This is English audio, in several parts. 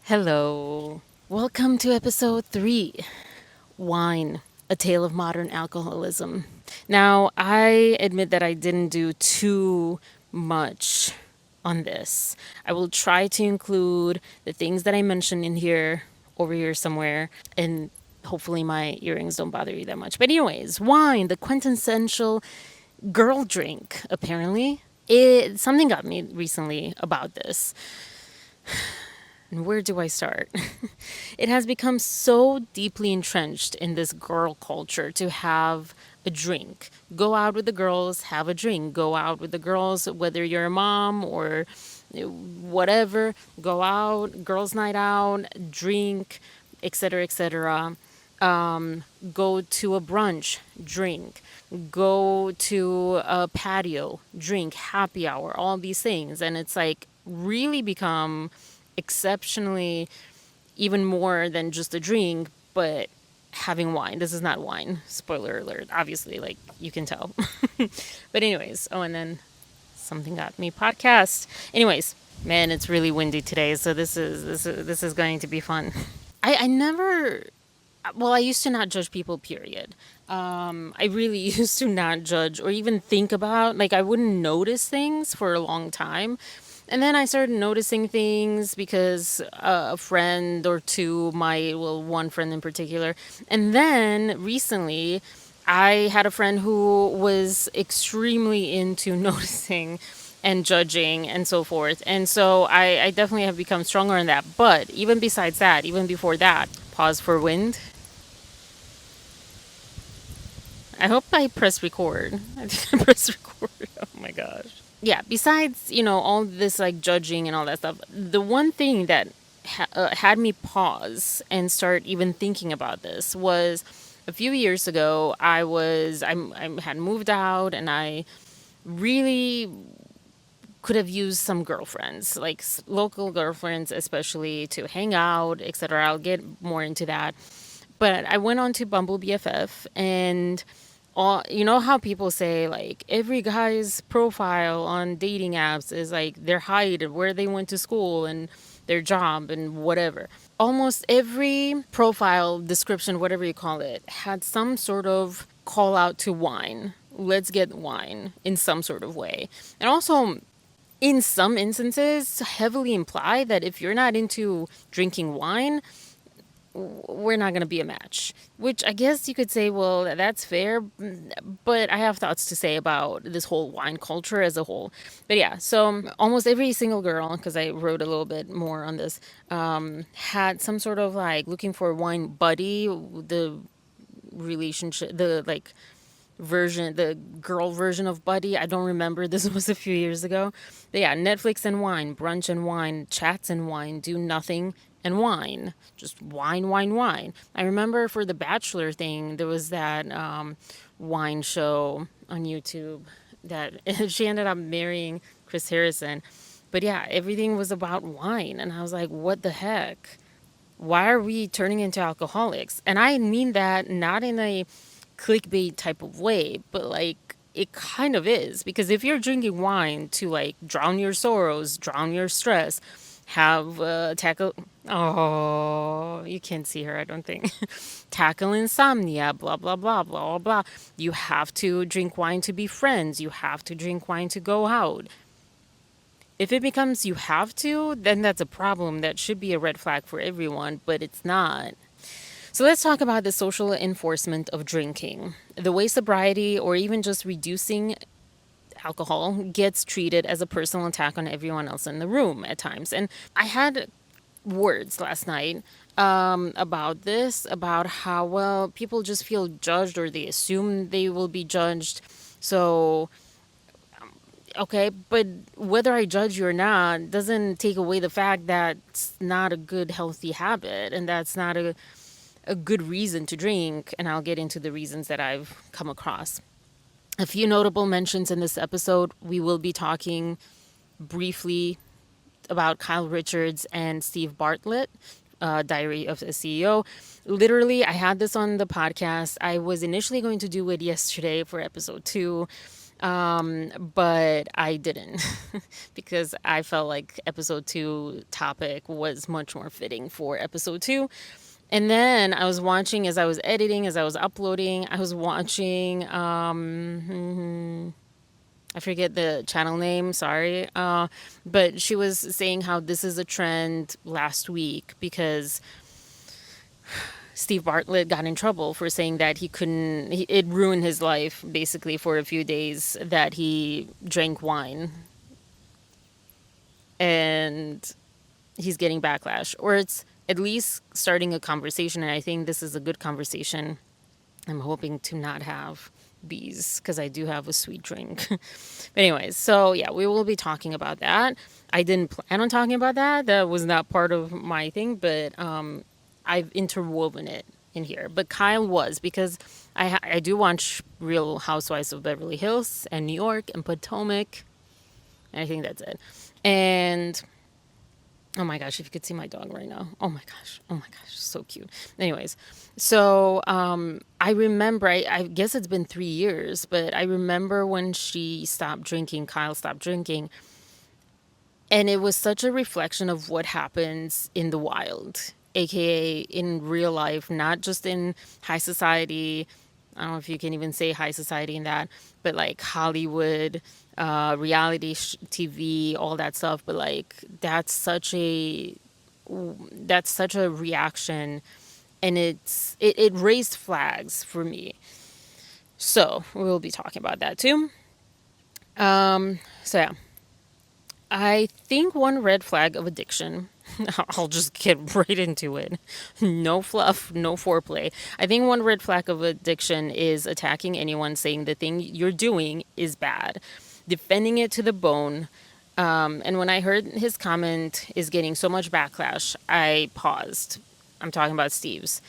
Hello. Welcome to episode 3, Wine, a Tale of Modern Alcoholism. Now, I admit that I didn't do too much on this. I will try to include the things that I mentioned in here, over here somewhere, and hopefully my earrings don't bother you that much. But, anyways, wine, the quintessential girl drink, apparently. Something got me recently about this. And where do I start? It has become so deeply entrenched in this girl culture to have a drink. Go out with the girls, have a drink. Go out with the girls, whether you're a mom or whatever. Go out, girls' night out, drink, etc., etc. Go to a brunch, drink. Go to a patio, drink, happy hour, all these things. And it's like really become exceptionally even more than just a drink, but having wine. This is not wine. Spoiler alert. Obviously, like you can tell. But anyways, and then something got me podcast. Anyways, man, it's really windy today, so this is going to be fun. I never. Well, I used to not judge people. Period. I really used to not judge or even think about, like, I wouldn't notice things for a long time. And then I started noticing things because a friend or two, one friend in particular. And then recently, I had a friend who was extremely into noticing and judging and so forth. And so I definitely have become stronger in that. But even besides that, even before that, pause for wind. I hope I press record. I think I press record. Oh my gosh. Yeah, besides, all this like judging and all that stuff, the one thing that had me pause and start even thinking about this was a few years ago. I had moved out and I really could have used some girlfriends, like local girlfriends, especially to hang out, etc. I'll get more into that. But I went on to Bumble BFF and you know how people say like every guy's profile on dating apps is like their height and where they went to school and their job and whatever. Almost every profile description, whatever you call it, had some sort of call out to wine. Let's get wine in some sort of way. And also, in some instances, heavily imply that if you're not into drinking wine, we're not going to be a match. Which I guess you could say, well, that's fair. But I have thoughts to say about this whole wine culture as a whole. But yeah, so almost every single girl, because I wrote a little bit more on this, had some sort of like looking for a wine buddy, the relationship, the like version, the girl version of buddy. I don't remember. This was a few years ago. But yeah, Netflix and wine, brunch and wine, chats and wine, do nothing and wine. Just wine, wine, wine. I remember for the Bachelor thing, there was that wine show on YouTube that she ended up marrying Chris Harrison. But yeah, everything was about wine. And I was like, what the heck? Why are we turning into alcoholics? And I mean that not in a clickbait type of way, but like it kind of is. Because if you're drinking wine to like drown your sorrows, drown your stress, have tackle. Oh, you can't see her, I don't think. Tackle insomnia, blah, blah, blah, blah, blah, blah. You have to drink wine to be friends. You have to drink wine to go out. If it becomes you have to, then that's a problem. That should be a red flag for everyone, but it's not. So let's talk about the social enforcement of drinking. The way sobriety or even just reducing alcohol gets treated as a personal attack on everyone else in the room at times. And I had words last night about this, about how, well, people just feel judged or they assume they will be judged. So okay, but whether I judge you or not doesn't take away the fact that it's not a good, healthy habit and that's not a good reason to drink. And I'll get into the reasons that I've come across. A few notable mentions in this episode. We will be talking briefly about Kyle Richards and Steve Bartlett, Diary of a CEO. Literally, I had this on the podcast. I was initially going to do it yesterday for episode 2. But I didn't because I felt like episode two topic was much more fitting for episode two. And then I was watching as I was editing, as I was uploading, I was watching, I forget the channel name, sorry. But she was saying how this is a trend last week because Steve Bartlett got in trouble for saying that he couldn't, it ruined his life basically for a few days that he drank wine, and he's getting backlash. Or it's at least starting a conversation. And I think this is a good conversation. I'm hoping to not have bees because I do have a sweet drink. But anyways, so yeah, we will be talking about that. I didn't plan on talking about that. That was not part of my thing, but I've interwoven it in here. But Kyle was because I do watch Real Housewives of Beverly Hills and New York and Potomac. And I think that's it. And oh my gosh, if you could see my dog right now. Oh my gosh, so cute. Anyways, so I remember, I guess it's been 3 years, but I remember when she stopped drinking, Kyle stopped drinking. And it was such a reflection of what happens in the wild, AKA in real life, not just in high society. I don't know if you can even say high society in that, but like Hollywood, TV, all that stuff. But like that's such a reaction, and it raised flags for me. So we'll be talking about that too. So yeah, I think one red flag of addiction, I'll just get right into it. No fluff, no foreplay. I think one red flag of addiction is attacking anyone saying the thing you're doing is bad, defending it to the bone. And when I heard his comment is getting so much backlash, I paused. I'm talking about Steve's.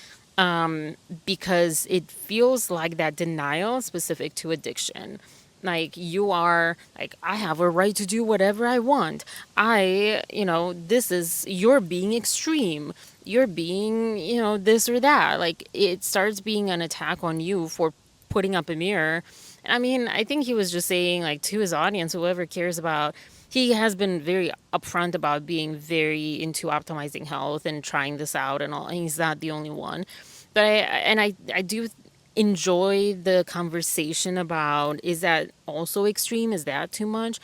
Because it feels like that denial specific to addiction. Like you are like, I have a right to do whatever I want. This is, you're being extreme. You're being, this or that. Like it starts being an attack on you for putting up a mirror. I mean, I think he was just saying like to his audience, whoever cares about, he has been very upfront about being very into optimizing health and trying this out and all. And he's not the only one. But I do enjoy the conversation about, is that also extreme? Is that too much?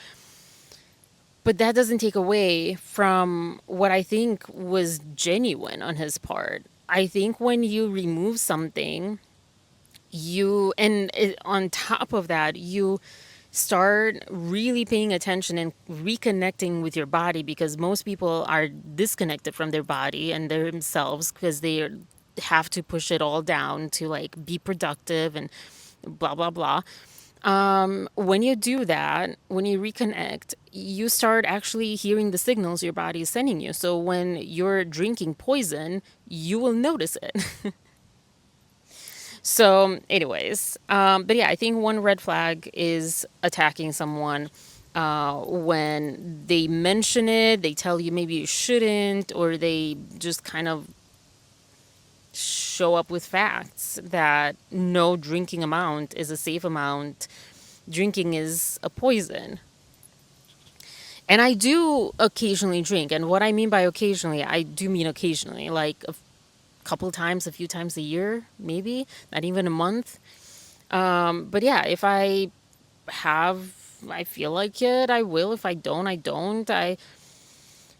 But that doesn't take away from what I think was genuine on his part. I think when you remove something, on top of that, you start really paying attention and reconnecting with your body, because most people are disconnected from their body and themselves because they have to push it all down to like be productive and blah blah blah. When you do that, when you reconnect, you start actually hearing the signals your body is sending you. So when you're drinking poison, you will notice it. So, anyways, but yeah, I think one red flag is attacking someone when they mention it, they tell you maybe you shouldn't, or they just kind of show up with facts that no drinking amount is a safe amount. Drinking is a poison. And I do occasionally drink. And what I mean by occasionally, I do mean occasionally, like a couple times, a few times a year, maybe, not even a month. But yeah, if I feel like it, I will. If I don't, I don't. I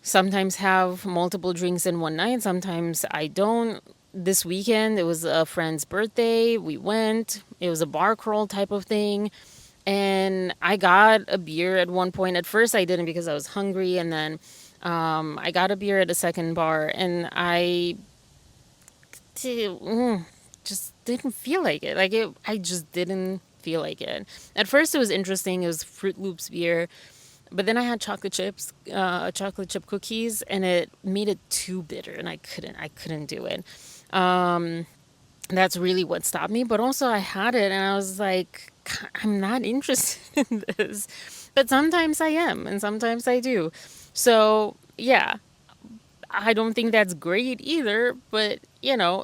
sometimes have multiple drinks in one night. Sometimes I don't. This weekend, it was a friend's birthday. We went. It was a bar crawl type of thing. And I got a beer at one point. At first, I didn't because I was hungry. And then I got a beer at a second bar. And just didn't feel like it. I just didn't feel like it. At first, it was interesting. It was Fruit Loops beer, but then I had chocolate chip cookies, and it made it too bitter, and I couldn't do it. That's really what stopped me. But also, I had it, and I was like, I'm not interested in this. But sometimes I am, and sometimes I do. So yeah, I don't think that's great either, but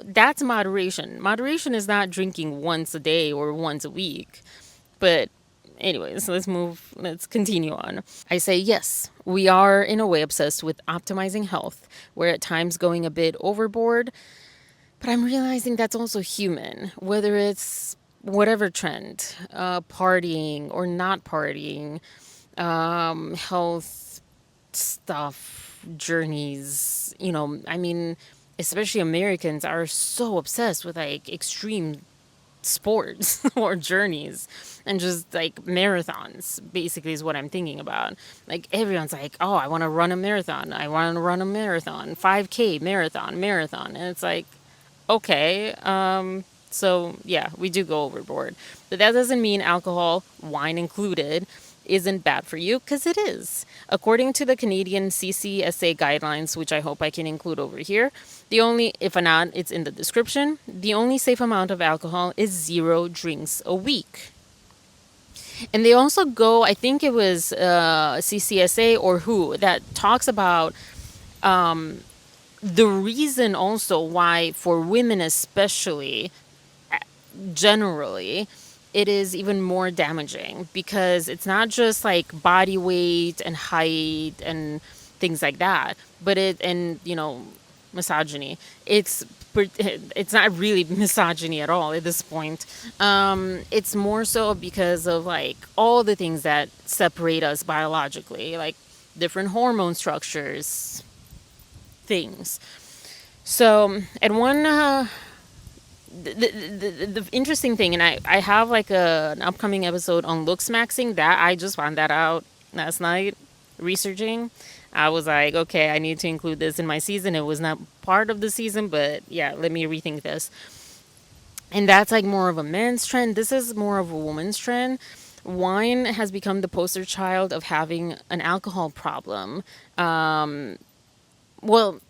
that's moderation. Moderation is not drinking once a day or once a week, but anyways, let's continue on. I say yes, we are in a way obsessed with optimizing health. We're at times going a bit overboard, but I'm realizing that's also human, whether it's whatever trend, partying or not partying, health stuff, journeys, I mean, especially Americans are so obsessed with like extreme sports or journeys and just like marathons basically is what I'm thinking about. Like everyone's like, oh, I want to run a marathon, 5K marathon, and it's like, okay, so yeah, we do go overboard, but that doesn't mean alcohol, wine included, isn't bad for you, because it is. According to the Canadian CCSA guidelines, which I hope I can include over here, the only, if not, it's in the description, the only safe amount of alcohol is 0 drinks a week. And they also go, I think it was CCSA or who, that talks about the reason also why, for women especially, generally, it is even more damaging, because it's not just like body weight and height and things like that, but misogyny. It's not really misogyny at all at this point. It's more so because of like all the things that separate us biologically, like different hormone structures, things. So, and one the interesting thing, and I have like an upcoming episode on looks maxing that I just found that out last night researching. I was like, okay, I need to include this in my season. It was not part of the season, but yeah, let me rethink this. And that's like more of a men's trend. This is more of a woman's trend. Wine has become the poster child of having an alcohol problem. Well,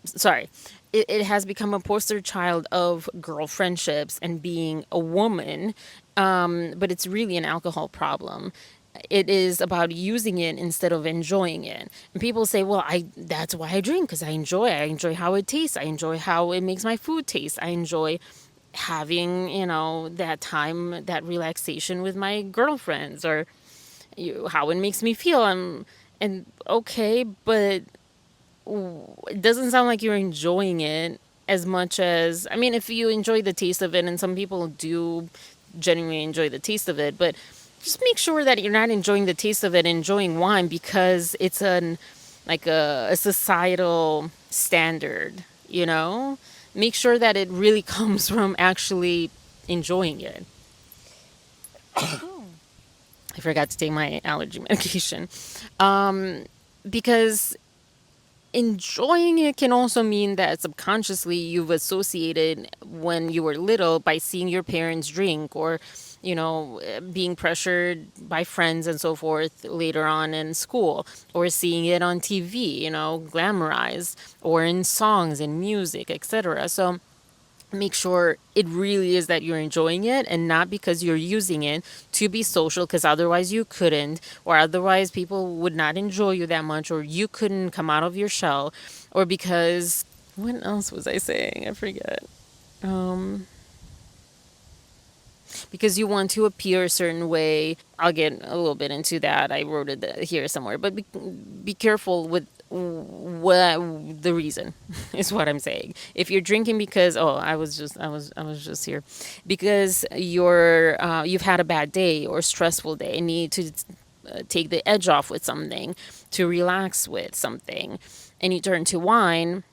sorry. It has become a poster child of girl friendships and being a woman, but it's really an alcohol problem. It is about using it instead of enjoying it. And people say, "Well, I that's why I drink, because I enjoy it. I enjoy how it tastes. I enjoy how it makes my food taste. I enjoy having, that time, that relaxation with my girlfriends, or how it makes me feel." And okay, but it doesn't sound like you're enjoying it as much as, I mean, if you enjoy the taste of it, and some people do genuinely enjoy the taste of it, but just make sure that you're not enjoying the taste of it, enjoying wine because it's a societal standard, Make sure that it really comes from actually enjoying it. I forgot to take my allergy medication. Because enjoying it can also mean that subconsciously you've associated when you were little by seeing your parents drink, or being pressured by friends and so forth later on in school, or seeing it on TV, glamorized, or in songs and music, etc. So make sure it really is that you're enjoying it, and not because you're using it to be social, because otherwise you couldn't, or otherwise people would not enjoy you that much, or you couldn't come out of your shell, or because, what else was I saying? I forget. Because you want to appear a certain way. I'll get a little bit into that. I wrote it here somewhere. But be careful with what the reason is what I'm saying. If you're drinking because, oh, I was just here, because you've had a bad day or stressful day and need to take the edge off with something, to relax with something, and you turn to wine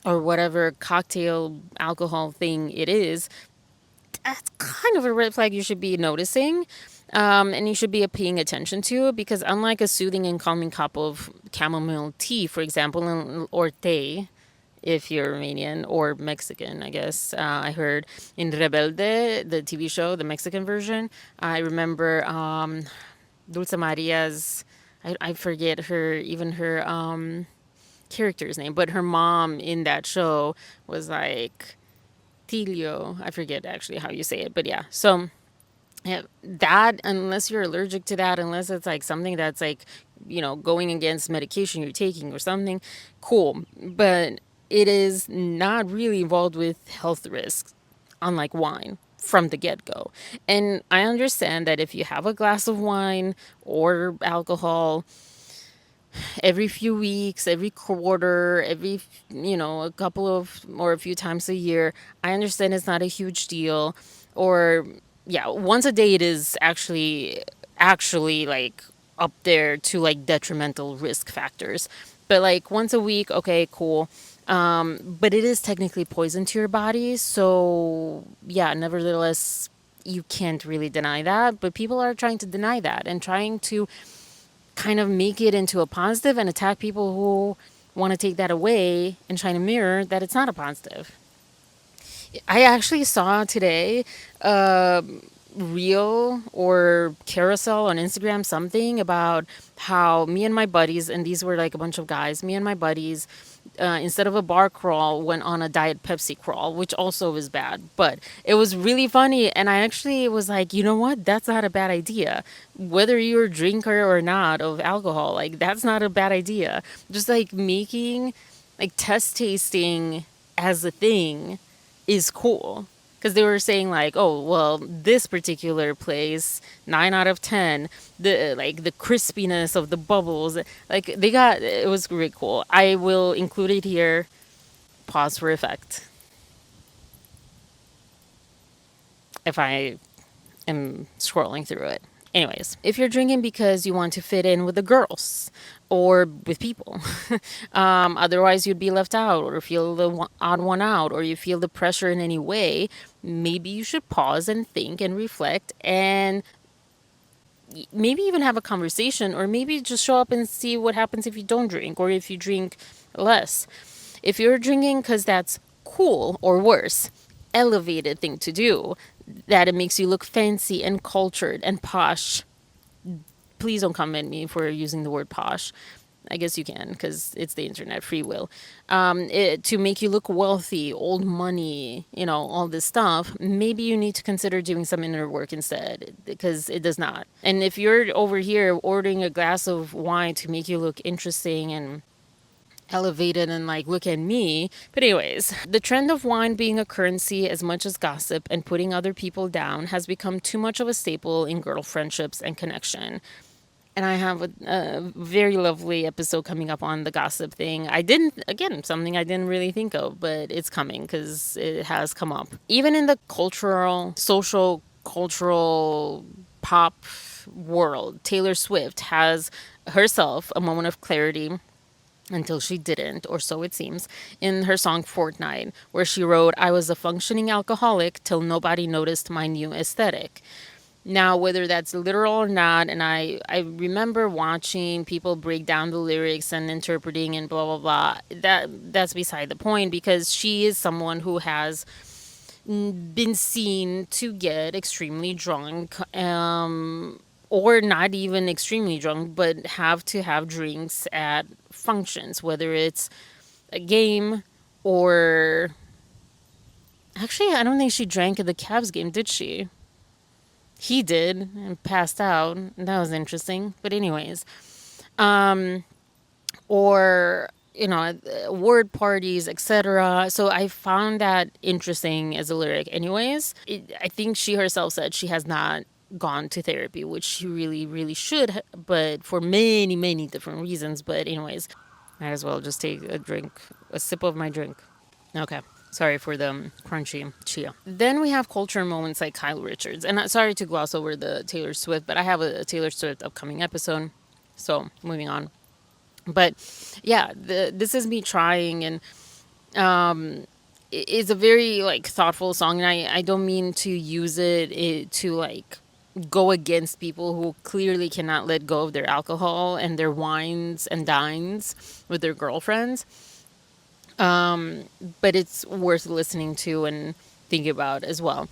or whatever cocktail alcohol thing it is, that's kind of a red flag you should be noticing. And you should be paying attention to, because unlike a soothing and calming cup of chamomile tea, for example, or té, if you're Romanian or Mexican, I guess. I heard in Rebelde, the TV show, the Mexican version, I remember Dulce Maria's, I forget her character's name, but her mom in that show was like Tilio. I forget actually how you say it, but yeah. So yeah, that, unless you're allergic to that, unless it's like something that's like, going against medication you're taking or something, cool. But it is not really involved with health risks, unlike wine. from the get go. And I understand that if you have a glass of wine or alcohol every few weeks, every quarter, a couple of or a few times a year, I understand it's not a huge deal. Or, yeah, once a day it is actually like up there to like detrimental risk factors. But like once a week, okay, cool. But it is technically poison to your body. So, yeah, nevertheless, you can't really deny that. But people are trying to deny that and trying to kind of make it into a positive and attack people who want to take that away and try to mirror that it's not a positive. I actually saw today a reel or carousel on Instagram something about how me and my buddies, and these were like a bunch of guys, me and my buddies, instead of a bar crawl, went on a Diet Pepsi crawl, which also is bad. But it was really funny. And I actually was like, you know what? That's not a bad idea. Whether you're a drinker or not of alcohol, like, that's not a bad idea. Just like making, like, test tasting as a thing is cool. Because they were saying like, oh well, this particular place, 9 out of 10, the crispiness of the bubbles, like they got it was really cool. I will include it here. Pause for effect. If I am scrolling through it. Anyways, if you're drinking because you want to fit in with the girls or with people, otherwise you'd be left out or feel the odd one out or you feel the pressure in any way, maybe you should pause and think and reflect and maybe even have a conversation or maybe just show up and see what happens if you don't drink or if you drink less. If you're drinking because that's cool or worse, elevated thing to do, that it makes you look fancy and cultured and posh. Please don't come at me for using the word posh. I guess you can because it's the internet, free will. To make you look wealthy, old money, all this stuff, maybe you need to consider doing some inner work instead because it does not. And if you're over here ordering a glass of wine to make you look interesting and elevated and like, look at me. But anyways, the trend of wine being a currency as much as gossip and putting other people down has become too much of a staple in girl friendships and connection. And I have a very lovely episode coming up on the gossip thing. I didn't, again, something I didn't really think of, but it's coming because it has come up. Even in the cultural pop world, Taylor Swift has herself a moment of clarity until she didn't, or so it seems, in her song Fortnite, where she wrote, I was a functioning alcoholic till nobody noticed my new aesthetic. Now, whether that's literal or not, and I remember watching people break down the lyrics and interpreting and blah, blah, blah. That's beside the point because she is someone who has been seen to get extremely drunk, or not even extremely drunk, but have to have drinks at functions, whether it's a game or. Actually, I don't think she drank at the Cavs game, did she? He did and passed out. That was interesting. But anyways, or word parties, etc. So I found that interesting as a lyric. Anyways, I think she herself said she has not gone to therapy, which she really, really should, but for many, many different reasons. But anyways, might as well just take a sip of my drink. Okay. Sorry for the crunchy chia. Then we have culture moments like Kyle Richards. And sorry to gloss over the Taylor Swift, but I have a Taylor Swift upcoming episode. So moving on. But yeah, this is me trying, and it's a very like thoughtful song. And I don't mean to use it to like go against people who clearly cannot let go of their alcohol and their wines and dines with their girlfriends. But it's worth listening to and thinking about as well.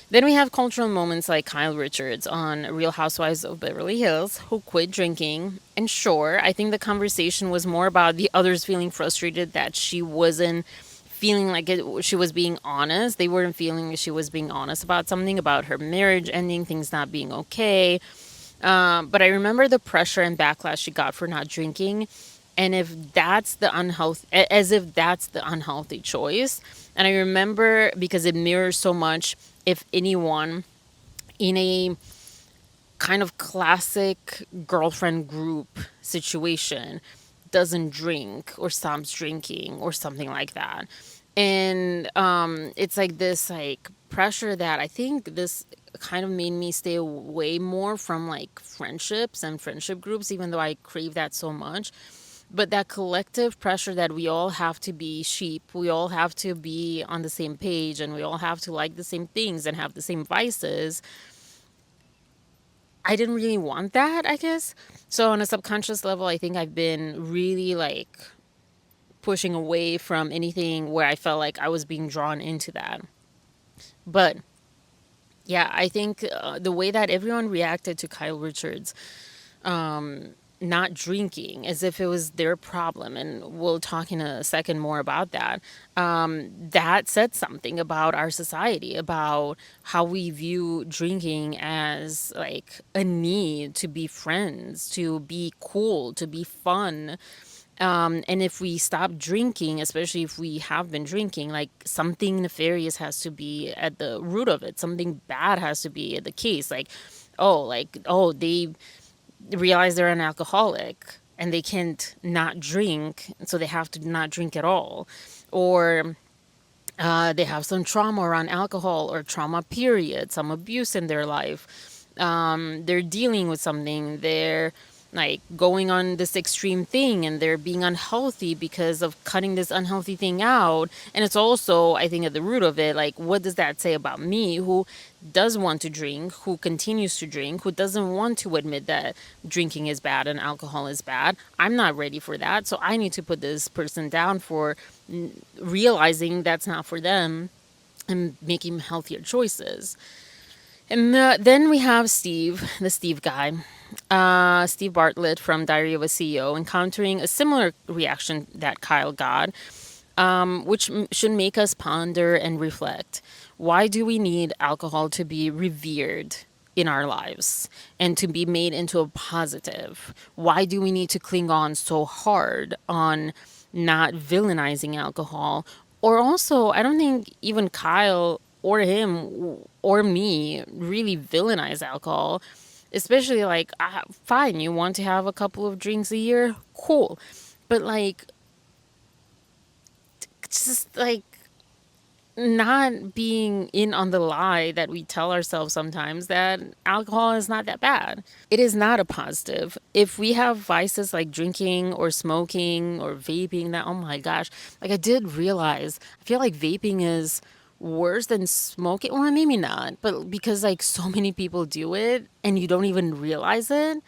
Then we have cultural moments like Kyle Richards on Real Housewives of Beverly Hills, who quit drinking. And sure, I think the conversation was more about the others feeling frustrated that she wasn't feeling like she was being honest. They weren't feeling like she was being honest about something, about her marriage ending, things not being okay. But I remember the pressure and backlash she got for not drinking. And if that's the unhealthy, as if that's the unhealthy choice. And I remember, because it mirrors so much, if anyone in a kind of classic girlfriend group situation doesn't drink or stops drinking or something like that. And it's like this like pressure that I think this kind of made me stay away more from like friendships and friendship groups, even though I crave that so much. But that collective pressure that we all have to be sheep, we all have to be on the same page, and we all have to like the same things and have the same vices. I didn't really want that, I guess. So on a subconscious level, I think I've been really like pushing away from anything where I felt like I was being drawn into that. But yeah, I think the way that everyone reacted to Kyle Richards not drinking as if it was their problem, and we'll talk in a second more about that, that said something about our society, about how we view drinking as like a need to be friends, to be cool, to be fun. And if we stop drinking, especially if we have been drinking, like something nefarious has to be at the root of it. Something bad has to be the case. Like, they realize they're an alcoholic and they can't not drink, so they have to not drink at all. Or they have some trauma around alcohol, or trauma period, some abuse in their life. They're dealing with something, they're like going on this extreme thing, and they're being unhealthy because of cutting this unhealthy thing out. And it's also, I think, at the root of it, like, what does that say about me, who does want to drink, who continues to drink, who doesn't want to admit that drinking is bad and alcohol is bad? I'm not ready for that, so I need to put this person down for realizing that's not for them and making healthier choices. And then we have Steve, the Steve guy, Steve Bartlett from Diary of a CEO, encountering a similar reaction that Kyle got, which should make us ponder and reflect. Why do we need alcohol to be revered in our lives and to be made into a positive? Why do we need to cling on so hard on not villainizing alcohol? Or also, I don't think even Kyle or him or me really villainize alcohol. Especially like, fine, you want to have a couple of drinks a year, cool. But like, just like not being in on the lie that we tell ourselves sometimes that alcohol is not that bad. It is not a positive. If we have vices like drinking or smoking or vaping, that, oh my gosh, like I did realize, I feel like vaping is worse than smoking. Well, maybe not, but because like so many people do it and you don't even realize it, and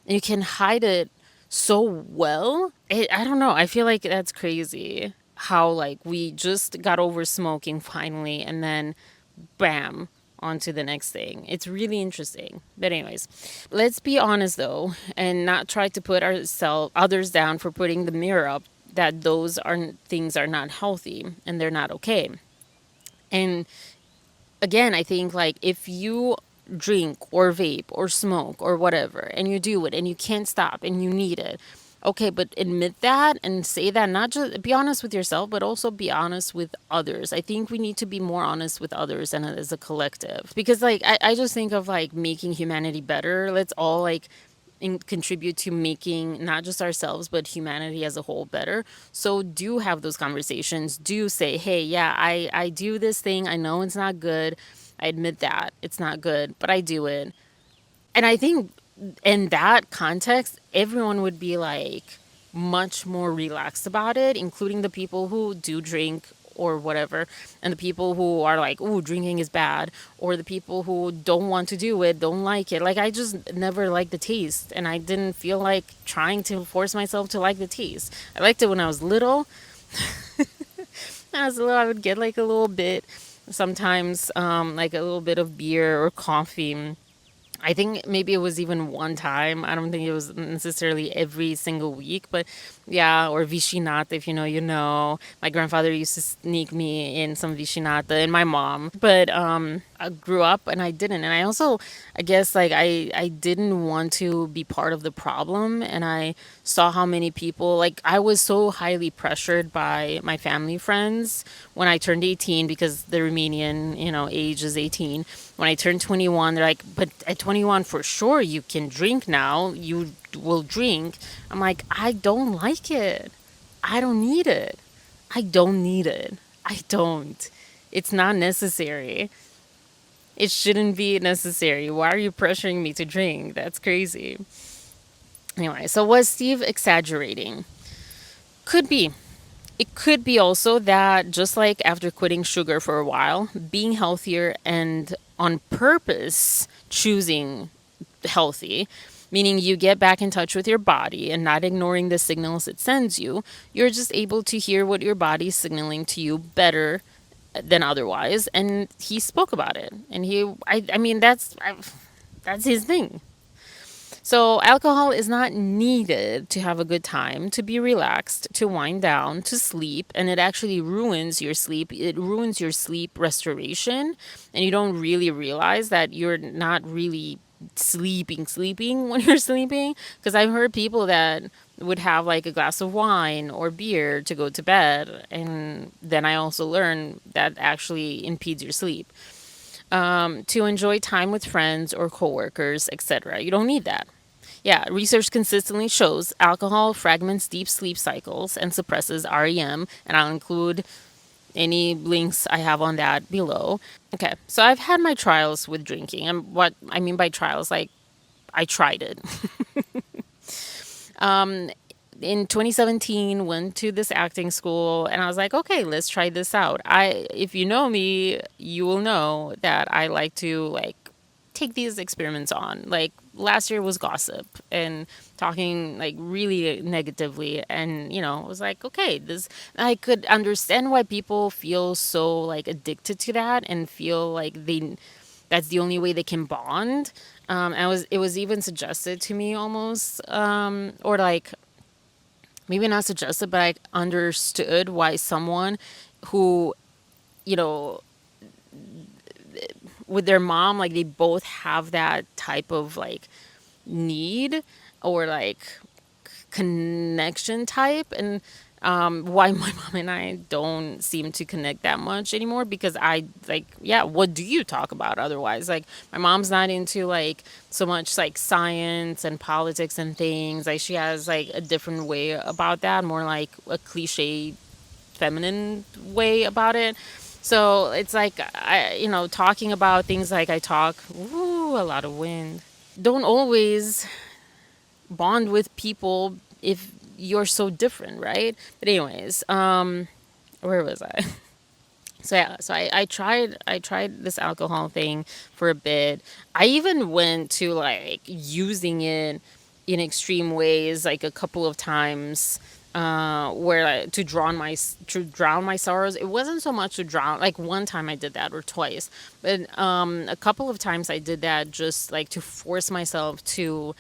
you can hide it so well. I don't know. I feel like that's crazy how like we just got over smoking finally, and then bam, on to the next thing. It's really interesting. But anyways, let's be honest though, and not try to put ourselves others down for putting the mirror up that those are things are not healthy and they're not okay. And again, I think like if you drink or vape or smoke or whatever and you do it and you can't stop and you need it, okay, but admit that and say that. Not just be honest with yourself, but also be honest with others. I think we need to be more honest with others and as a collective, because like I just think of like making humanity better. Let's all like contribute to making not just ourselves but humanity as a whole better. So do have those conversations. Do say, hey, yeah, I do this thing. I know it's not good. I admit that it's not good, but I do it. And I think in that context, everyone would be like much more relaxed about it, including the people who do drink or whatever, and the people who are like, "Ooh, drinking is bad," or the people who don't want to do it, don't like it. Like, I just never liked the taste, and I didn't feel like trying to force myself to like the taste. I liked it when I was little. When I was little, I would get like a little bit, sometimes, like a little bit of beer or coffee, I think maybe it was even one time. I don't think it was necessarily every single week, but yeah, or vichinata, if you know, you know. My grandfather used to sneak me in some vichinata and my mom. But I grew up and I didn't. And I also, I guess, like, I didn't want to be part of the problem. And I saw how many people, like, I was so highly pressured by my family friends when I turned 18 because the Romanian, age is 18. When I turned 21, they're like, but at 21, for sure, you can drink now. You will drink. I'm like, I don't like it. I don't need it. I don't need it. I don't. It's not necessary. It shouldn't be necessary. Why are you pressuring me to drink? That's crazy. Anyway, so was Steve exaggerating? Could be. It could be also that just like after quitting sugar for a while, being healthier and on purpose choosing healthy, meaning you get back in touch with your body and not ignoring the signals it sends you, you're just able to hear what your body's signaling to you better than otherwise. And he spoke about it. And I mean, that's his thing. So, alcohol is not needed to have a good time, to be relaxed, to wind down, to sleep, and it actually ruins your sleep. It ruins your sleep restoration, and you don't really realize that you're not really sleeping when you're sleeping. Because I've heard people that would have like a glass of wine or beer to go to bed, and then I also learned that actually impedes your sleep. To enjoy time with friends or coworkers, etc. You don't need that. Yeah, research consistently shows alcohol fragments deep sleep cycles and suppresses REM, and I'll include any links I have on that below. Okay, so I've had my trials with drinking, and what I mean by trials, like I tried it. In 2017, went to this acting school, and I was like, okay, let's try this out. If you know me, you will know that I like to like take these experiments on. Like last year was gossip and talking like really negatively, and I was like, okay, this I could understand why people feel so like addicted to that and feel like they that's the only way they can bond. It was even suggested to me almost, or like maybe not suggested, but I understood why someone who, you know, with their mom, like they both have that type of like need or like connection type, and why my mom and I don't seem to connect that much anymore, because I like, yeah, what do you talk about otherwise? Like my mom's not into like so much like science and politics and things. Like she has like a different way about that, more like a cliche feminine way about it. So it's like talking about things like I talk, ooh, a lot of wind. Don't always bond with people if you're so different, right? But anyways, where was I? So yeah, so I tried this alcohol thing for a bit. I even went to like using it in extreme ways like a couple of times, where like, to drown my sorrows. It wasn't so much to drown, like one time I did that or twice, but a couple of times I did that just like to force myself to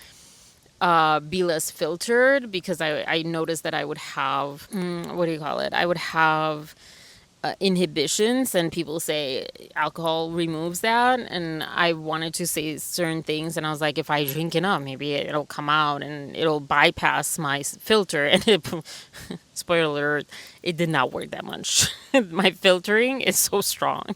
be less filtered, because I noticed that I would have, what do you call it? I would have inhibitions, and people say alcohol removes that, and I wanted to say certain things, and I was like, if I drink enough, maybe it'll come out and it'll bypass my filter, and spoiler alert, it did not work that much. My filtering is so strong.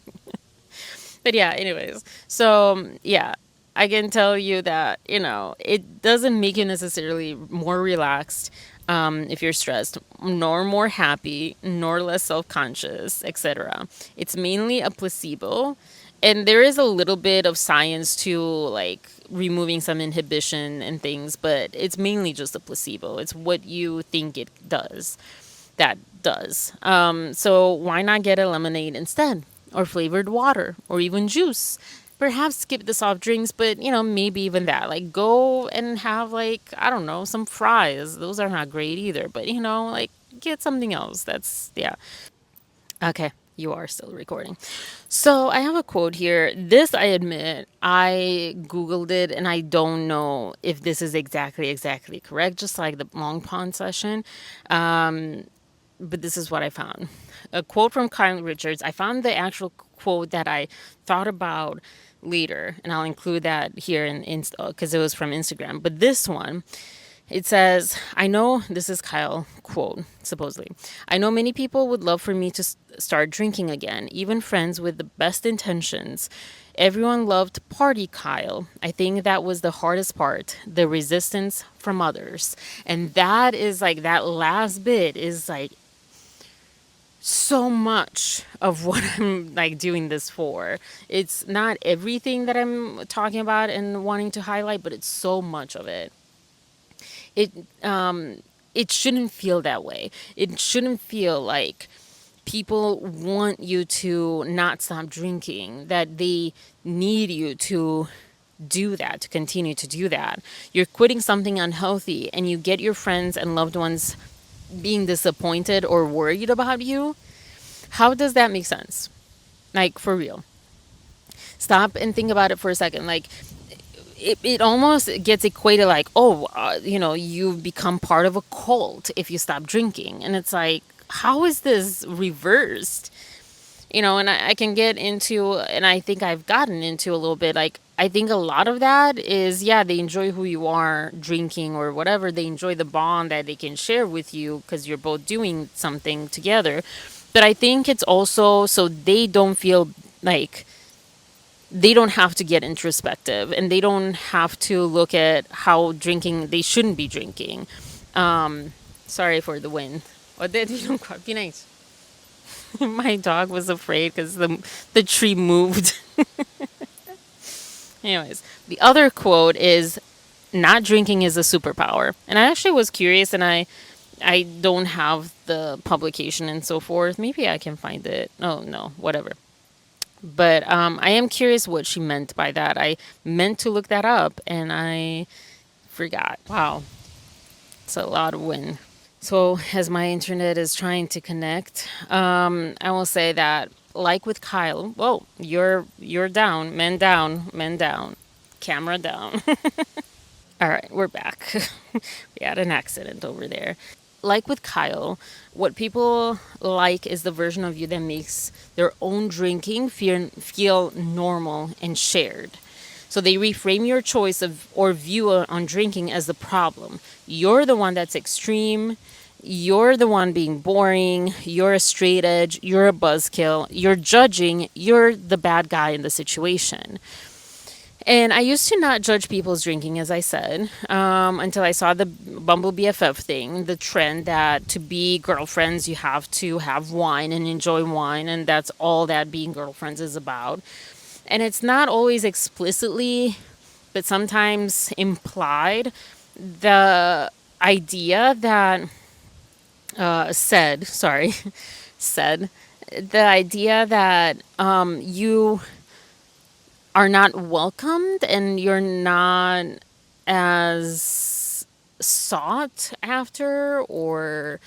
But yeah, anyways, so yeah, I can tell you that it doesn't make you necessarily more relaxed, if you're stressed, nor more happy, nor less self-conscious, etc. It's mainly a placebo, and there is a little bit of science to like removing some inhibition and things, but it's mainly just a placebo. It's what you think it does that does. So why not get a lemonade instead, or flavored water, or even juice? Perhaps skip the soft drinks, but maybe even that. Like go and have like, I don't know, some fries. Those are not great either, but like get something else. That's, yeah. Okay. You are still recording. So I have a quote here. This, I admit, I Googled it and I don't know if this is exactly correct, just like the long pond session. But this is what I found. A quote from Kyle Richards. I found the actual quote that I thought about later, and I'll include that here in Insta because it was from Instagram. But this one, it says, I know, this is Kyle quote, supposedly. I know many people would love for me to start drinking again, even friends with the best intentions. Everyone loved party Kyle. I think that was the hardest part, the resistance from others. And that is like, that last bit is like so much of what I'm like doing this for. It's not everything that I'm talking about and wanting to highlight, but it's so much of it. It it shouldn't feel that way. It shouldn't feel like people want you to not stop drinking, that they need you to do that, to continue to do that. You're quitting something unhealthy and you get your friends and loved ones being disappointed or worried about you. How does that make sense? Like, for real. Stop and think about it for a second. Like, it almost gets equated like, oh, you become part of a cult if you stop drinking. And it's like, how is this reversed? And I can get into, and I think I've gotten into a little bit, like, I think a lot of that is, yeah, they enjoy who you are drinking or whatever. They enjoy the bond that they can share with you because you're both doing something together. But I think it's also so they don't feel like they don't have to get introspective and they don't have to look at how drinking they shouldn't be drinking. Sorry for the wind. What did you don't be nice? My dog was afraid because the tree moved. Anyways, the other quote is, "Not drinking is a superpower." And I actually was curious, and I don't have the publication and so forth. Maybe I can find it. Oh no, whatever. But I am curious what she meant by that. I meant to look that up and I forgot. Wow, it's a lot of wind. So as my internet is trying to connect, I will say that, like with Kyle, whoa, you're down, men down, camera down. All right, we're back. We had an accident over there. Like with Kyle, what people like is the version of you that makes their own drinking feel normal and shared. So they reframe your choice of or view on drinking as the problem. You're the one that's extreme. You're the one being boring. You're a straight edge. You're a buzzkill. You're judging. You're the bad guy in the situation. And I used to not judge people's drinking, as I said, until I saw the Bumble BFF thing, the trend that to be girlfriends, you have to have wine and enjoy wine. And that's all that being girlfriends is about. And it's not always explicitly, but sometimes implied, the idea that, said, the idea that you are not welcomed and you're not as sought after or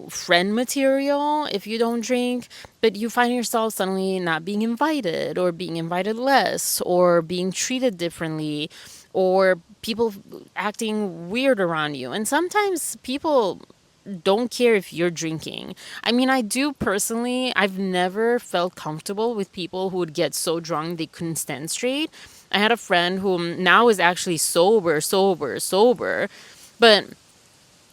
friend material if you don't drink, but you find yourself suddenly not being invited or being invited less or being treated differently or people acting weird around you. And sometimes people don't care if you're drinking. I mean, I do personally. I've never felt comfortable with people who would get so drunk they couldn't stand straight. I had a friend who now is actually sober, but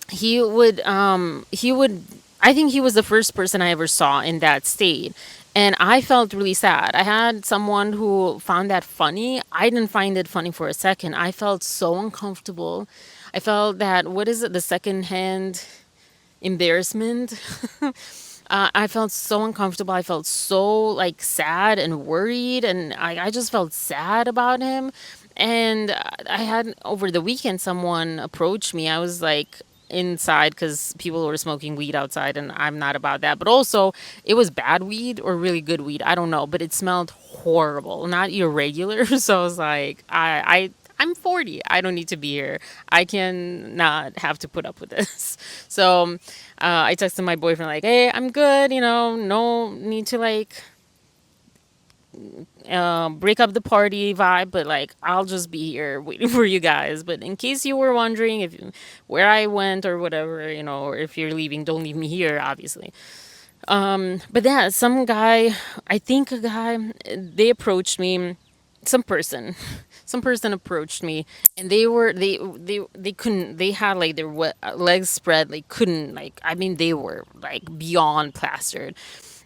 he would I think he was the first person I ever saw in that state. And I felt really sad. I had someone who found that funny. I didn't find it funny for a second. I felt so uncomfortable. I felt that, what is it, the secondhand embarrassment. I felt so uncomfortable. I felt so like sad and worried, and I just felt sad about him. And I had over the weekend someone approach me. I was like inside because people were smoking weed outside, and I'm not about that. But also, it was bad weed or really good weed. I don't know, but it smelled horrible, not irregular. So I was like, I'm 40. I don't need to be here. I can not have to put up with this. So I texted my boyfriend like, hey, I'm good. No need to like break up the party vibe, but like I'll just be here waiting for you guys. But in case you were wondering if where I went or whatever, or if you're leaving, don't leave me here, obviously. But yeah, some guy, I think a guy, they approached me, some person, some person approached me, and they couldn't, they had like their legs spread, like couldn't, like, I mean, they were like beyond plastered,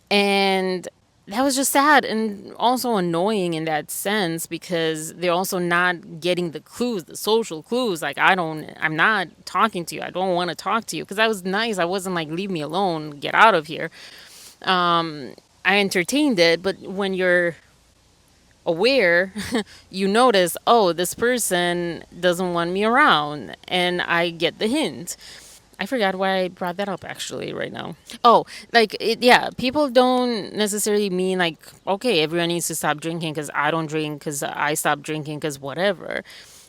and that was just sad and also annoying in that sense because they're also not getting the clues, the social clues. Like, I'm not talking to you. I don't want to talk to you because I was nice. I wasn't like, leave me alone, get out of here. I entertained it, but when you're aware, you notice, oh, this person doesn't want me around, and I get the hint. I forgot why I brought that up actually right now. Oh, like yeah, people don't necessarily mean like, okay, everyone needs to stop drinking because I don't drink because I stopped drinking because whatever.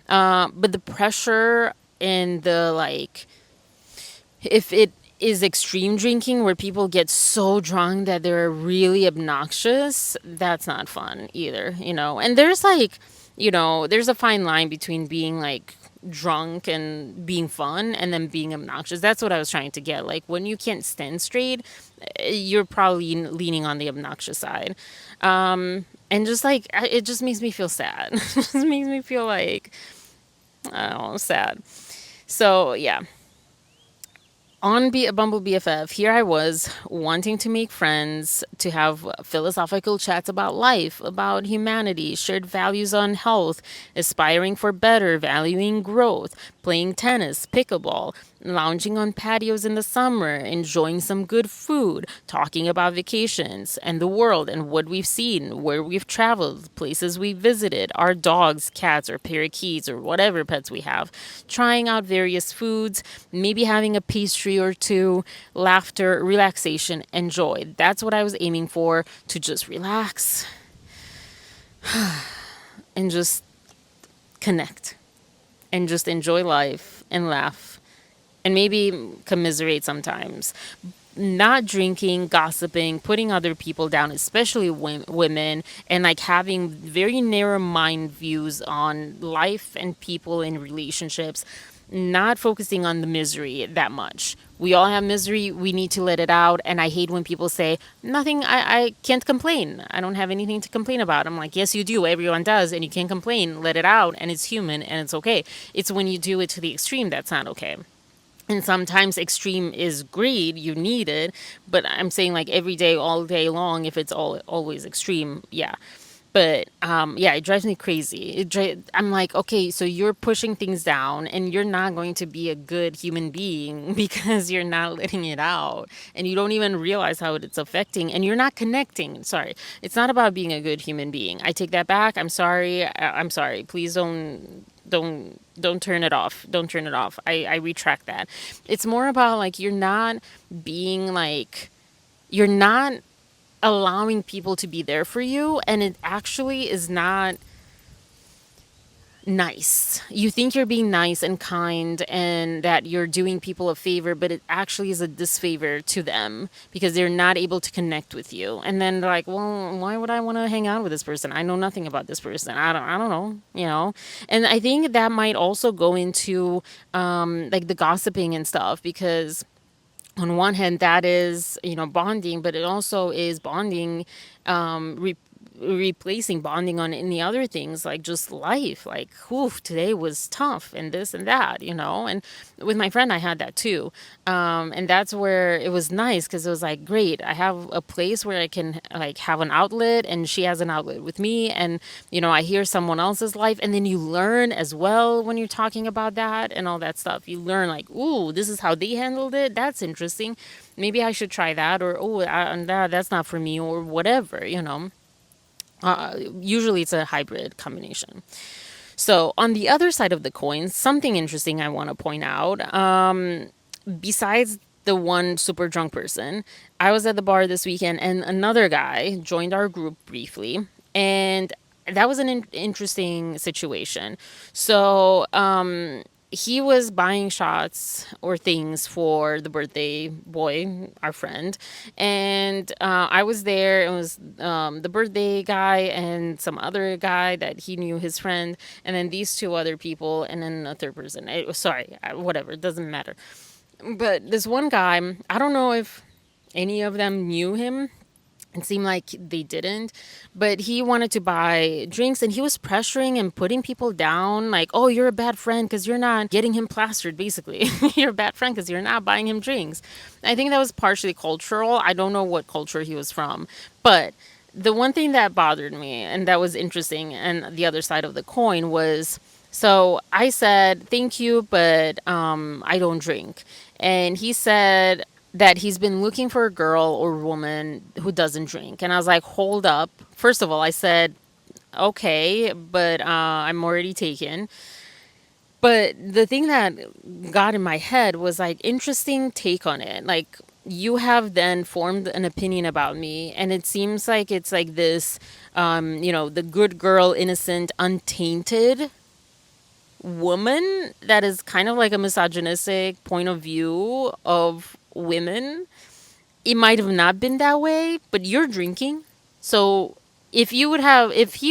But the pressure and the like, if it is extreme drinking where people get so drunk that they're really obnoxious, that's not fun either. And there's like, there's a fine line between being like drunk and being fun and then being obnoxious. That's what I was trying to get. Like when you can't stand straight, you're probably leaning on the obnoxious side. And just like, it just makes me feel sad. It just makes me feel like, I don't know, sad. So yeah, on Bumble BFF, here I was wanting to make friends, to have philosophical chats about life, about humanity, shared values on health, aspiring for better, valuing growth, playing tennis, pickleball, lounging on patios in the summer, enjoying some good food, talking about vacations and the world and what we've seen, where we've traveled, places we visited, our dogs, cats, or parakeets, or whatever pets we have, trying out various foods, maybe having a pastry or two, laughter, relaxation, and joy. That's what I was aiming for, to just relax and just connect and just enjoy life and laugh and maybe commiserate sometimes. Not drinking, gossiping, putting other people down, especially women, and like having very narrow mind views on life and people in relationships, not focusing on the misery that much. We all have misery, we need to let it out. And I hate when people say, nothing, I can't complain. I don't have anything to complain about. I'm like, yes, you do. Everyone does. And you can't complain. Let it out. And it's human and it's okay. It's when you do it to the extreme that's not okay. And sometimes extreme is greed, you need it, but I'm saying like every day, all day long, if it's always extreme, yeah. But yeah, it drives me crazy. I'm like, okay, so you're pushing things down and you're not going to be a good human being because you're not letting it out and you don't even realize how it's affecting and you're not connecting. Sorry. It's not about being a good human being. I take that back. I'm sorry. I'm sorry. Please don't turn it off. Don't turn it off. I retract that. It's more about like being like you're not allowing people to be there for you, and it actually is not nice. You think you're being nice and kind and that you're doing people a favor, but it actually is a disfavor to them because they're not able to connect with you. And then they're like, "Well, why would I want to hang out with this person? I know nothing about this person. I don't know. And I think that might also go into like the gossiping and stuff because on one hand that is bonding, but it also is bonding replacing bonding on any other things like just life, like whew, today was tough and this and that. And with my friend I had that too, and that's where it was nice because it was like, great, I have a place where I can like have an outlet and she has an outlet with me, and I hear someone else's life, and then you learn as well when you're talking about that and all that stuff. You learn like, ooh, this is how they handled it, that's interesting, maybe I should try that, or oh, that's not for me, or whatever. Usually it's a hybrid combination. So on the other side of the coin, something interesting I want to point out, besides the one super drunk person, I was at the bar this weekend and another guy joined our group briefly. And that was an interesting situation. So he was buying shots or things for the birthday boy, our friend, and I was there. It was the birthday guy and some other guy that he knew, his friend, and then these two other people, and then a third person. It was, sorry, whatever, it doesn't matter. But this one guy, I don't know if any of them knew him. It seemed like they didn't, but he wanted to buy drinks and he was pressuring and putting people down like, oh, you're a bad friend because you're not getting him plastered, basically. You're a bad friend because you're not buying him drinks. I think that was partially cultural. I don't know what culture he was from, but the one thing that bothered me and that was interesting and the other side of the coin was, so I said, thank you, but I don't drink. And he said that he's been looking for a girl or woman who doesn't drink. And I was like, hold up. First of all, I said, okay, but I'm already taken. But the thing that got in my head was like, interesting take on it. Like, you have then formed an opinion about me, and it seems like it's like this, the good girl, innocent, untainted woman that is kind of like a misogynistic point of view of women. It might have not been that way, but you're drinking. So if he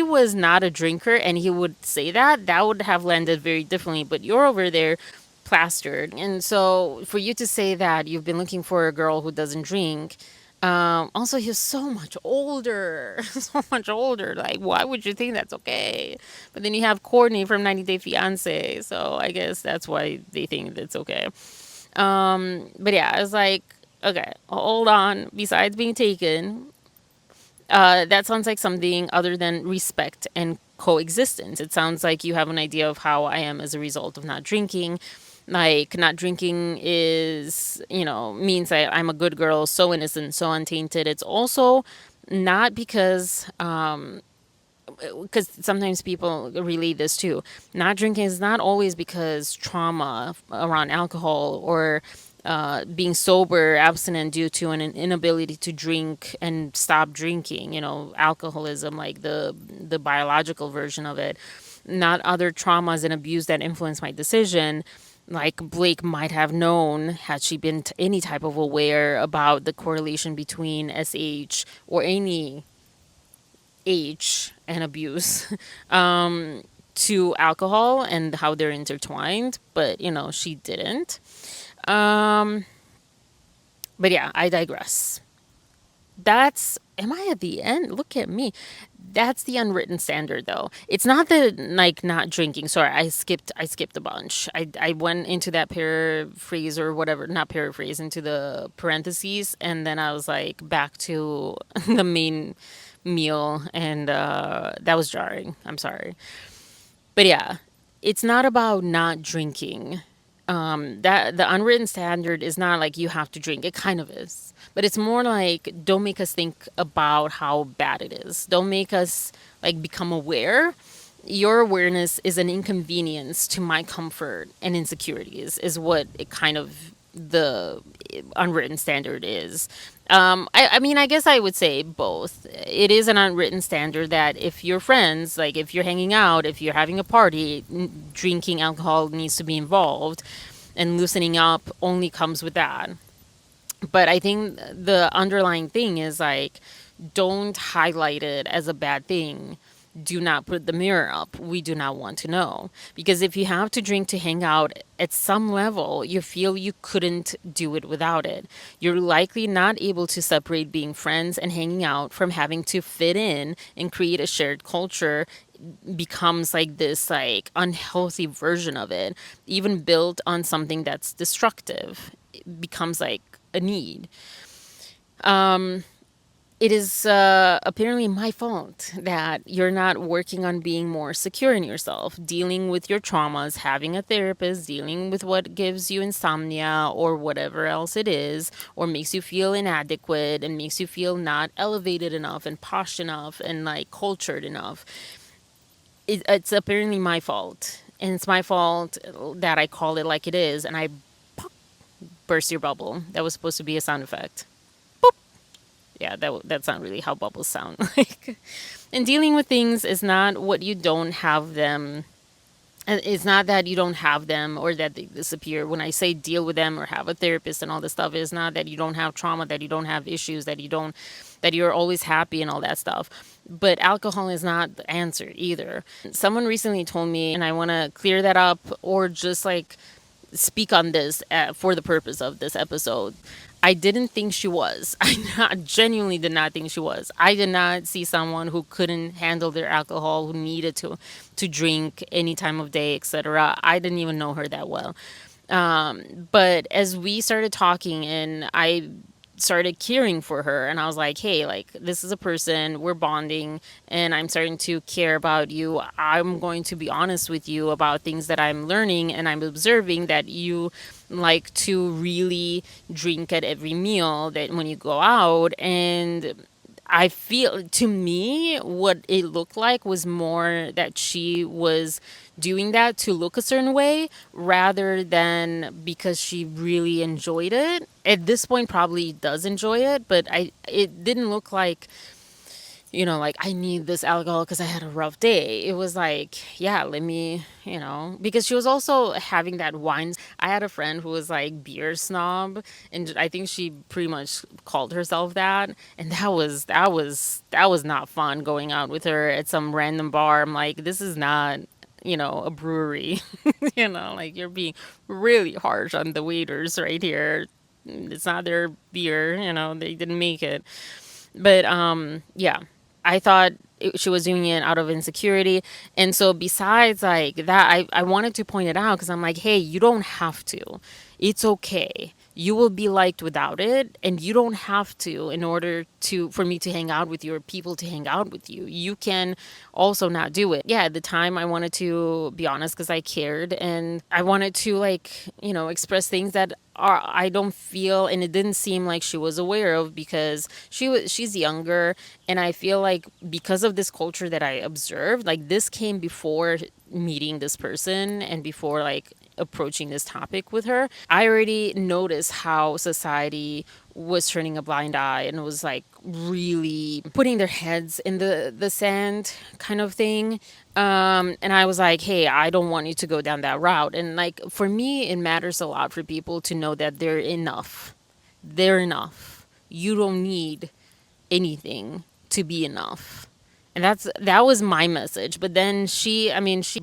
was not a drinker and he would say that, that would have landed very differently. But you're over there plastered. And so for you to say that you've been looking for a girl who doesn't drink, also he's so much older, so much older. Like, why would you think that's okay? But then you have Courtney from 90 Day Fiance, so I guess that's why they think that's okay. But yeah, I was like, okay, hold on. Besides being taken, that sounds like something other than respect and coexistence. It sounds like you have an idea of how I am as a result of not drinking. Like, not drinking is, means that I'm a good girl, so innocent, so untainted. It's also not because sometimes people relate this too. Not drinking is not always because trauma around alcohol or being sober, abstinent due to an inability to drink and stop drinking. Alcoholism, like the biological version of it. Not other traumas and abuse that influence my decision. Like Blake might have known had she been any type of aware about the correlation between SH or any age and abuse to alcohol and how they're intertwined, but she didn't. Um, but yeah, I digress. That's Am I at the end? Look at me. That's the unwritten standard though. It's not the like not drinking. Sorry, I skipped a bunch. I went into that paraphrase or whatever, not paraphrase, into the parentheses, and then I was like back to the main meal, and that was jarring. I'm sorry. But yeah, it's not about not drinking. That the unwritten standard is not like you have to drink. It kind of is, but it's more like don't make us think about how bad it is. Don't make us like become aware. Your awareness is an inconvenience to my comfort and insecurities. Is what it kind of the unwritten standard is. I mean, I guess I would say both. It is an unwritten standard that if you're friends, like if you're hanging out, if you're having a party, drinking alcohol needs to be involved, and loosening up only comes with that. But I think the underlying thing is like, don't highlight it as a bad thing. Do not put the mirror up. We do not want to know. Because if you have to drink to hang out, at some level, you feel you couldn't do it without it. You're likely not able to separate being friends and hanging out from having to fit in and create a shared culture. Becomes like this like unhealthy version of it, even built on something that's destructive. It becomes like a need. It is apparently my fault that you're not working on being more secure in yourself, dealing with your traumas, having a therapist, dealing with what gives you insomnia or whatever else it is, or makes you feel inadequate and makes you feel not elevated enough and posh enough and like cultured enough. It's apparently my fault. And it's my fault that I call it like it is, and I burst your bubble. That was supposed to be a sound effect. Yeah, that's not really how bubbles sound like. And dealing with things is not what you don't have them. It's not that you don't have them or that they disappear. When I say deal with them or have a therapist and all this stuff, it's not that you don't have trauma, that you don't have issues, that you're always happy and all that stuff. But alcohol is not the answer either. Someone recently told me, and I want to clear that up or just like speak on this for the purpose of this episode. I didn't think she was. Genuinely did not think she was. I did not see someone who couldn't handle their alcohol, who needed to drink any time of day, etc. I didn't even know her that well. But as we started talking and I started caring for her and I was like, hey, like this is a person, we're bonding and I'm starting to care about you. I'm going to be honest with you about things that I'm learning and I'm observing that you like to really drink at every meal that when you go out. And I feel to me what it looked like was more that she was doing that to look a certain way rather than because she really enjoyed it. At this point probably does enjoy it, but I it didn't look like, like I need this alcohol because I had a rough day. It was like, yeah, let me, because she was also having that wine. I had a friend who was like beer snob, and I think she pretty much called herself that. And that was not fun going out with her at some random bar. I'm like, this is not, a brewery. Like you're being really harsh on the waiters right here. It's not their beer, they didn't make it. But yeah, I thought she was doing it out of insecurity. And so besides like that, I wanted to point it out because I'm like, hey, you don't have to. It's okay. You will be liked without it, and you don't have to in order to for me to hang out with you or people to hang out with you. You can also not do it. Yeah, at the time I wanted to be honest because I cared and I wanted to like, express things that are I don't feel and it didn't seem like she was aware of because she's younger. And I feel like because of this culture that I observed, like this came before meeting this person and before like approaching this topic with her. I already noticed how society was turning a blind eye and was like really putting their heads in the sand kind of thing. And I was like, hey, I don't want you to go down that route. And like for me, it matters a lot for people to know that they're enough. They're enough. You don't need anything to be enough. And that was my message. But then she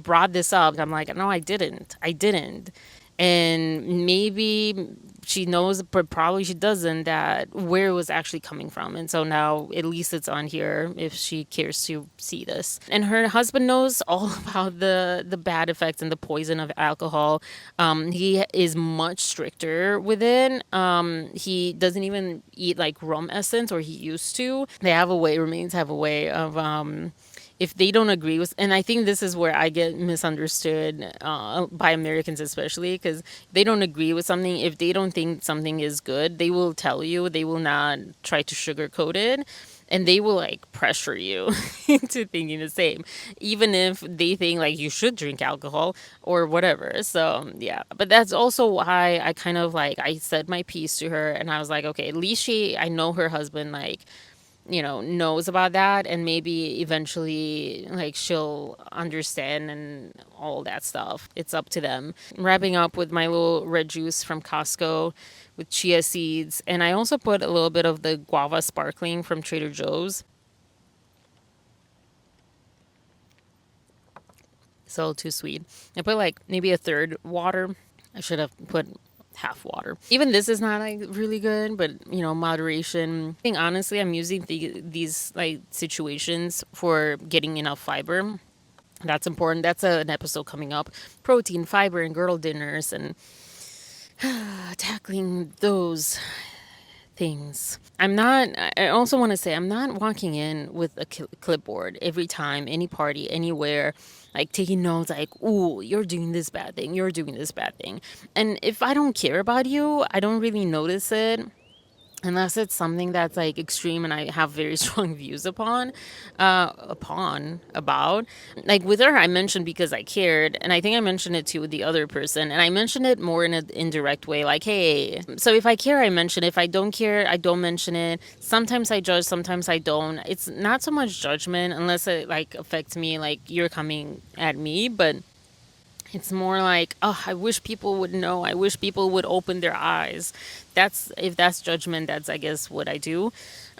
brought this up. I'm like, no, I didn't. I didn't. And maybe she knows, but probably she doesn't, that where it was actually coming from. And so now at least it's on here if she cares to see this. And her husband knows all about the bad effects and the poison of alcohol. He is much stricter with it. He doesn't even eat like rum essence, or he used to. They have a way, remains have a way of if they don't agree with, and I think this is where I get misunderstood by Americans especially, because they don't agree with something. If they don't think something is good, they will tell you. They will not try to sugarcoat it, and they will like pressure you into thinking the same, even if they think like you should drink alcohol or whatever. So yeah, but that's also why I kind of like I said my piece to her, and I was like, okay, at least I know her husband like knows about that, and maybe eventually like she'll understand and all that stuff. It's up to them. Wrapping up with my little red juice from Costco with chia seeds, and I also put a little bit of the guava sparkling from Trader Joe's. It's a little too sweet. I put like maybe a third water. I should have put half water. Even this is not like really good, but moderation. I think honestly, I'm using these like situations for getting enough fiber. That's important. That's an episode coming up. Protein, fiber, and girdle dinners, and tackling those things. I also want to say, I'm not walking in with a clipboard every time, any party, anywhere, like taking notes, like, ooh, you're doing this bad thing, you're doing this bad thing. And if I don't care about you, I don't really notice it. unless it's something that's like extreme and I have very strong views about. Like with her, I mentioned because I cared, and I think I mentioned it too with the other person, and I mentioned it more in an indirect way, like, hey. So if I care, I mention it. If I don't care, I don't mention it. Sometimes I judge, sometimes I don't. It's not so much judgment unless it like affects me, like you're coming at me, but it's more like, oh, I wish people would know. I wish people would open their eyes. That's if that's judgment. That's I guess what I do.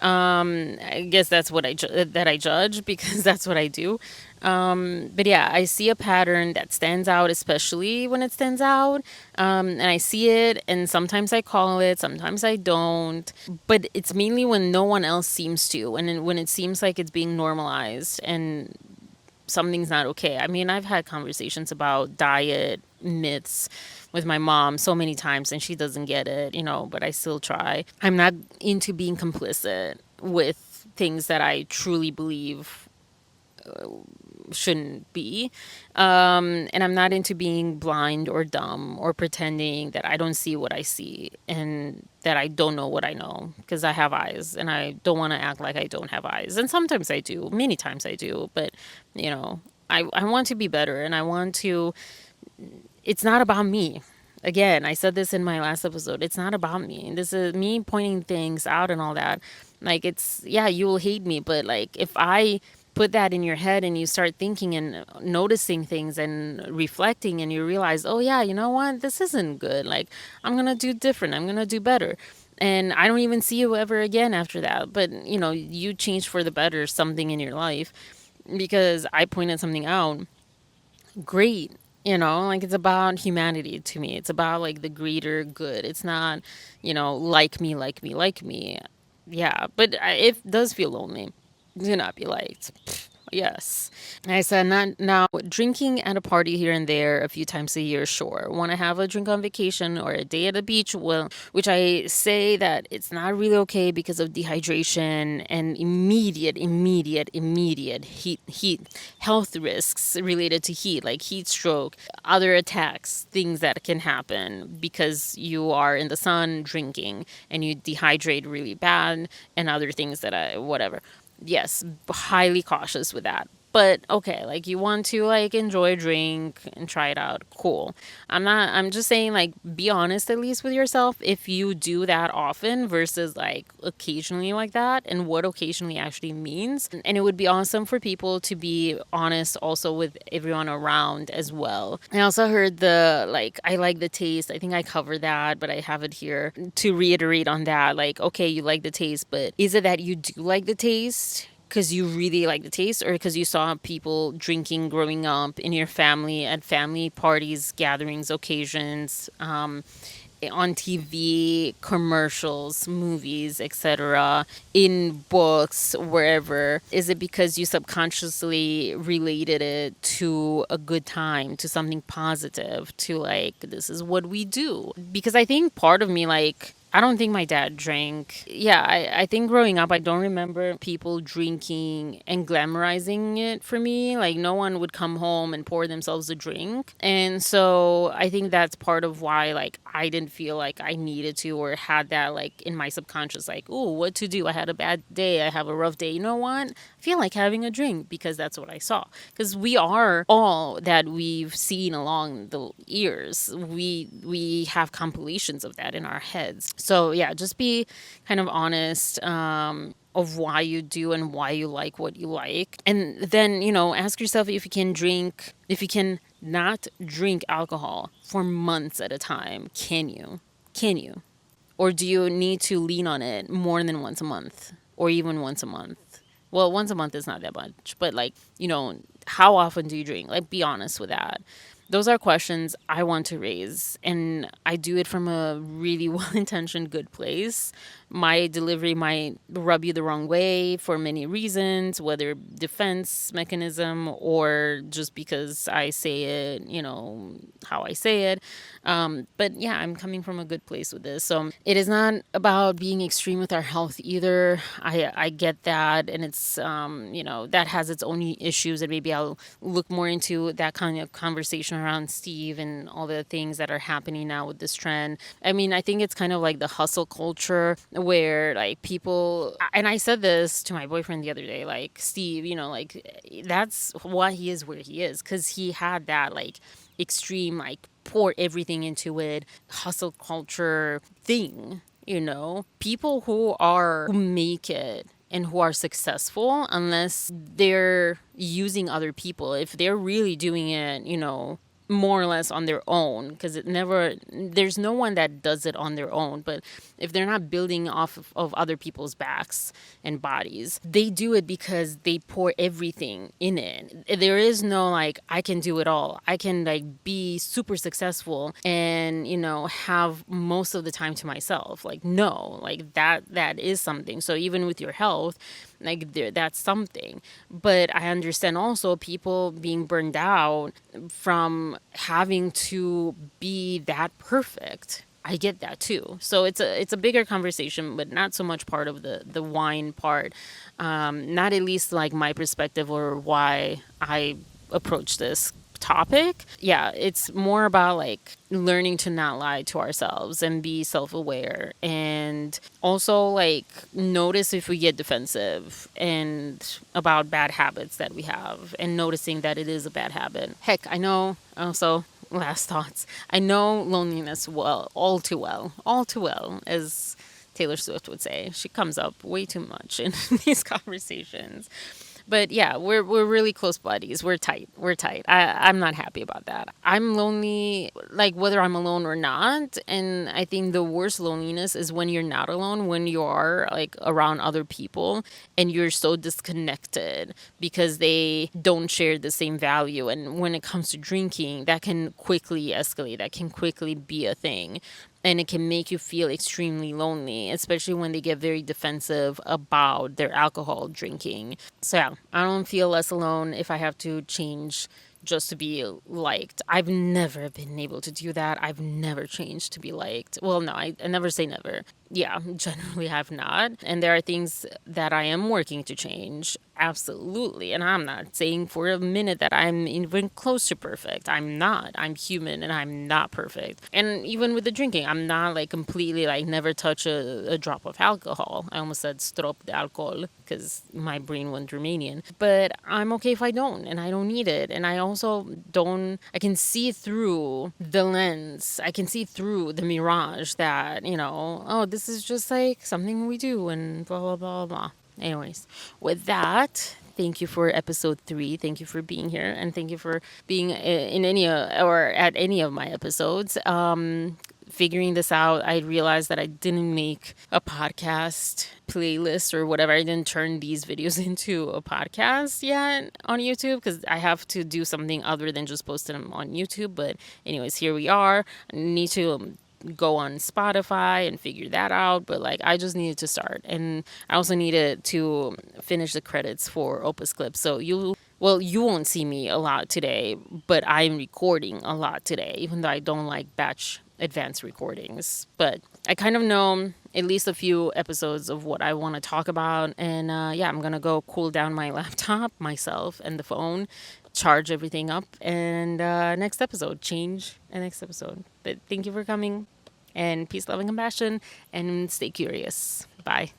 I guess that's what that I judge because that's what I do. But yeah, I see a pattern that stands out, especially when it stands out, and I see it, and sometimes I call it, sometimes I don't. But it's mainly when no one else seems to, and when it seems like it's being normalized, and something's not okay. I mean, I've had conversations about diet myths with my mom so many times and she doesn't get it, but I still try. I'm not into being complicit with things that I truly believe shouldn't be. And I'm not into being blind or dumb or pretending that I don't see what I see and that I don't know what I know because I have eyes and I don't want to act like I don't have eyes. And sometimes I do, many times I do, but you know, I want to be better and I want to, it's not about me. Again, I said this in my last episode. It's not about me. This is me pointing things out and all that. Like, it's, yeah, you will hate me, but like, if I put that in your head and you start thinking and noticing things and reflecting and you realize, oh, yeah, you know what? This isn't good. Like, I'm going to do different. I'm going to do better. And I don't even see you ever again after that. But, you changed for the better something in your life because I pointed something out. Great. Like it's about humanity to me. It's about like the greater good. It's not, like me, like me, like me. Yeah, but it does feel lonely. Do not be liked. Yes. I said, not now. Drinking at a party here and there a few times a year, sure. Want to have a drink on vacation or a day at the beach? Well, which I say that it's not really okay because of dehydration and immediate heat health risks related to heat, like heat stroke, other attacks, things that can happen because you are in the sun drinking and you dehydrate really bad and other things that whatever. Yes, highly cautious with that. But okay, like you want to like enjoy a drink and try it out, cool. I'm just saying like be honest at least with yourself if you do that often versus like occasionally like that and what occasionally actually means. And it would be awesome for people to be honest also with everyone around as well. I also heard the like I like the taste. I think I covered that, but I have it here to reiterate on that. Like, okay, you like the taste, but is it that you do like the taste? Because you really like the taste, or because you saw people drinking growing up in your family at family parties, gatherings, occasions, on TV, commercials, movies, etc., in books, wherever? Is it because you subconsciously related it to a good time, to something positive, to like, this is what we do? Because I think part of me, like, I don't think my dad drank. Yeah, I think growing up, I don't remember people drinking and glamorizing it for me. Like, no one would come home and pour themselves a drink. And so I think that's part of why, like, I didn't feel like I needed to or had that, like, in my subconscious, like, oh, what to do? I had a bad day. I have a rough day. You know what? I feel like having a drink because that's what I saw. Because we are all that we've seen along the years. We have compilations of that in our heads. So yeah, just be kind of honest of why you do and why you like what you like. And then, ask yourself if you can not drink alcohol for months at a time. Can you? Can you? Or do you need to lean on it more than once a month or even once a month? Well, once a month is not that much, but like, how often do you drink? Like, be honest with that. Those are questions I want to raise, and I do it from a really well intentioned, good place. My delivery might rub you the wrong way for many reasons, whether defense mechanism or just because I say it, how I say it. But yeah, I'm coming from a good place with this. So it is not about being extreme with our health either. I get that. And it's, that has its own issues. And maybe I'll look more into that kind of conversation around Steve and all the things that are happening now with this trend. I mean, I think it's kind of like the hustle culture where like people, and I said this to my boyfriend the other day, like, Steve, like, that's why he is where he is, because he had that like extreme, like, pour everything into it, hustle culture thing. People who make it and who are successful, unless they're using other people, if they're really doing it, more or less on their own, because there's no one that does it on their own. But if they're not building off of other people's backs and bodies, they do it because they pour everything in it. There is no like, I can do it all, I can like be super successful and have most of the time to myself. Like, no, like that is something. So even with your health, like, that's something. But I understand also people being burned out from having to be that perfect. I get that too. So it's a bigger conversation, but not so much part of the wine part. Not at least like my perspective or why I approach this topic. Yeah, it's more about like learning to not lie to ourselves and be self-aware, and also like notice if we get defensive and about bad habits that we have, and noticing that it is a bad habit. Heck, I know also, last thoughts, I know loneliness all too well, as Taylor Swift would say. She comes up way too much in these conversations. But yeah, we're really close buddies. We're tight. We're tight. I'm not happy about that. I'm lonely, like, whether I'm alone or not. And I think the worst loneliness is when you're not alone, when you are like around other people and you're so disconnected because they don't share the same value. And when it comes to drinking, that can quickly escalate. That can quickly be a thing. And it can make you feel extremely lonely, especially when they get very defensive about their alcohol drinking. So yeah, I don't feel less alone if I have to change just to be liked. I've never been able to do that. I've never changed to be liked. Well, no, I never say never. Yeah, generally have not. And there are things that I am working to change. Absolutely. And I'm not saying for a minute that I'm even close to perfect. I'm not. I'm human and I'm not perfect. And even with the drinking, I'm not like completely like never touch a drop of alcohol. I almost said strop de alcohol because my brain went Romanian. But I'm okay if I don't, and I don't need it. And I also don't, I can see through the lens. I can see through the mirage that, oh, this is just like something we do and blah, blah, blah, blah. Anyways, with that, thank you for episode 3. Thank you for being here, and thank you for being in any or at any of my episodes. Figuring this out, I realized that I didn't make a podcast playlist or whatever. I didn't turn these videos into a podcast yet on YouTube because I have to do something other than just post them on YouTube. But anyways, here we are. I need to go on Spotify and figure that out, but like I just needed to start, and I also needed to finish the credits for Opus Clips. So you won't see me a lot today, but I'm recording a lot today, even though I don't like batch advanced recordings. But I kind of know at least a few episodes of what I want to talk about, and yeah, I'm gonna go cool down my laptop, myself, and the phone, charge everything up, and next episode, change a next episode. But thank you for coming, and peace, love, and compassion, and stay curious. Bye.